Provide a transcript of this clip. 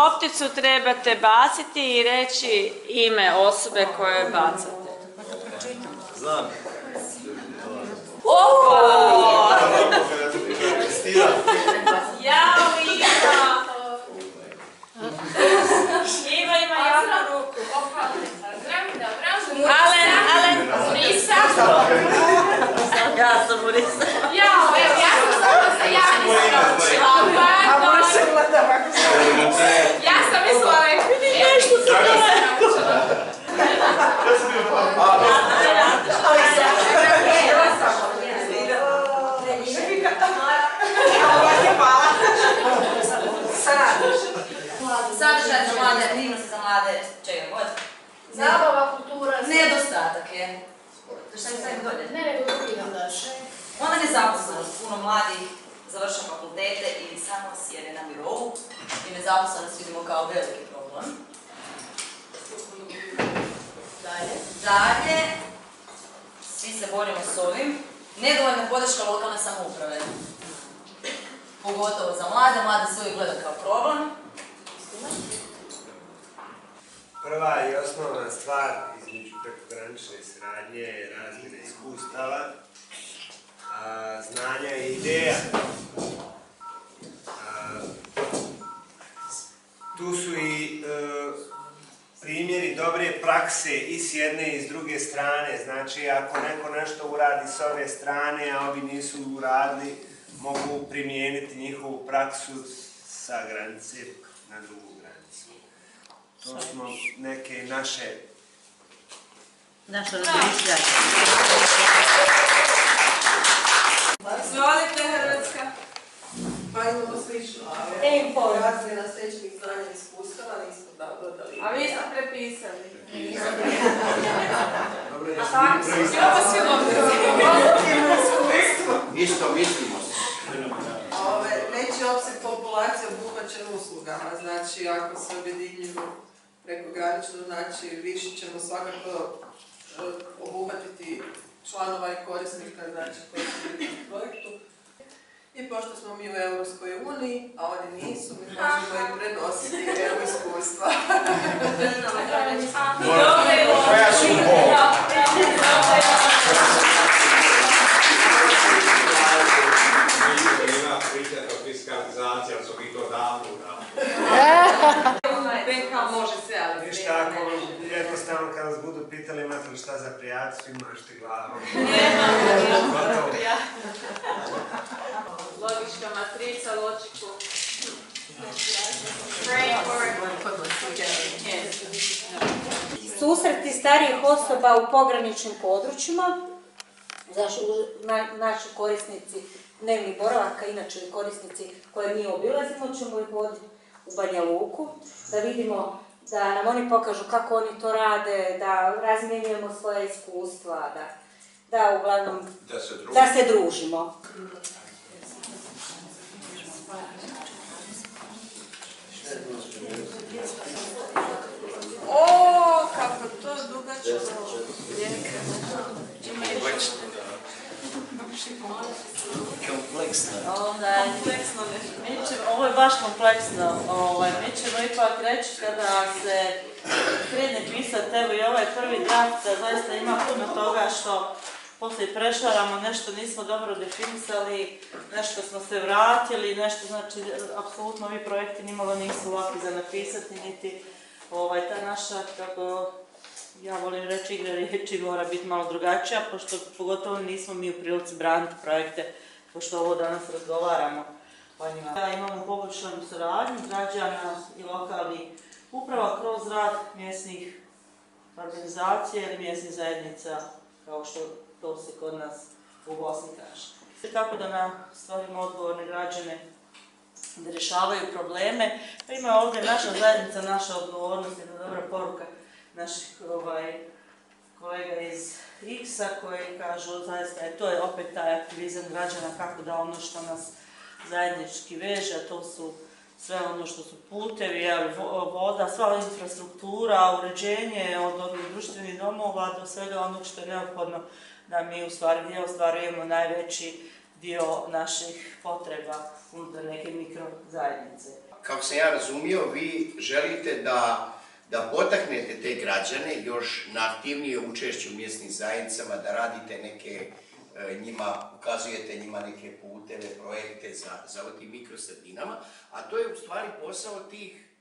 lopticu trebate baciti i reći ime osobe koje bacate. Znam. Jao, Iva ima javnu ruku. Alen. Murisa. Ja sam Murisa. Jao, evo, ja sam samo se javni Ja sam mislila vidi nešto se naučila. Sadržaj za mlade, aktivnosti za mlade, čega god. Zabava, kultura. Nedostatak je. Šta mi stavim dolje? Ne, nego drugi nam daš. Onda nezaposlenost. Puno mladih završa fakultete i samo sjede na birovu. I nezaposlenost vidimo kao veliki problem. Dalje, svi se borimo s ovim. Nedovoljna podrška lokalne samouprave. Pogotovo za mlade, mlade se uvijek gleda kao problem. Prva i osnovna stvar između prekogranične saradnje je razmjena iskustava, znanja i ideja. Tu su i primjeri dobre prakse i s jedne i s druge strane. Znači, ako neko nešto uradi s ove strane, a ovi nisu uradili, mogu primijeniti njihovu praksu sa granice na drugu granicu. To smo neke naše razmišljanje. Izvolite, Hrvatska. Pa imamo slično, razmjena stečenih znanja i iskustava, nismo dodali. A vi ste prepisali. A tako smo, ovo svi Isto mislimo se. Veći opseg populacije obuhvaćen uslugama, znači ako se objedinjuju prekogranično, znači više ćemo svakako obuhvatiti članova i korisnika, znači koji su bili u projektu. I pošto smo mi u Europskoj uniji, a oni nisu, mi možemo im prenositi evo iskustva. Koja su Ima pričati o fiskalizaciji, ali su mi to davno uradili. BK može sve, ali ništa, ako jednostavno kad vas budu pitali imate li šta za prijateljstvo, imašte glavom. Logička matrica, logiku. Susreti starijih osoba u pograničnim područjima, naši korisnici dnevnih boravaka, inače korisnici koje mi obilazimo, ćemo ih voditi u Banja Luku, da vidimo, da nam oni pokažu kako oni to rade, da razmjenjujemo svoje iskustva, da uglavnom da se družimo. O, kako to dugačko. Kompleksno. Ovo je baš kompleksno. Mi ćemo ipak reći kada se krene pisati, evo i ovaj prvi draft, da zaista ima puno toga što poslije prešaramo, nešto nismo dobro definisali, nešto smo se vratili, nešto znači, apsolutno ovi projekti nimalo nisu laki za napisati, niti ta naša, kako ja volim reći, igra riječi mora biti malo drugačija, pošto pogotovo nismo mi u prilici braniti projekte, pošto ovo danas razgovaramo o njima. Imamo poboljšanu suradnju građana i lokalnih uprava kroz rad mjesnih organizacija ili mjesnih zajednica, kao što to se kod nas u Bosni kaže. Kako da stvorimo odgovorne građane da rješavaju probleme. Pa ima ovdje naša zajednica, naša odgovornost, jedna dobra poruka naših kolega iz X-a koji kažu zaista to je opet taj aktivizam građana kako da ono što nas zajednički veže, a to su sve ono što su putevi, voda, sva infrastruktura, uređenje od društvenih domova do svega onog što je neophodno da mi u stvari gdje ostvarujemo najveći dio naših potreba unutar neke mikrozajednice. kako sam ja razumio, vi želite da potaknete te građane još na aktivnije učešće u mjesnim zajednicama, da radite neke njima, ukazujete njima neke puteve, projekte za tim mikrosredinama, a to je u stvari posao tih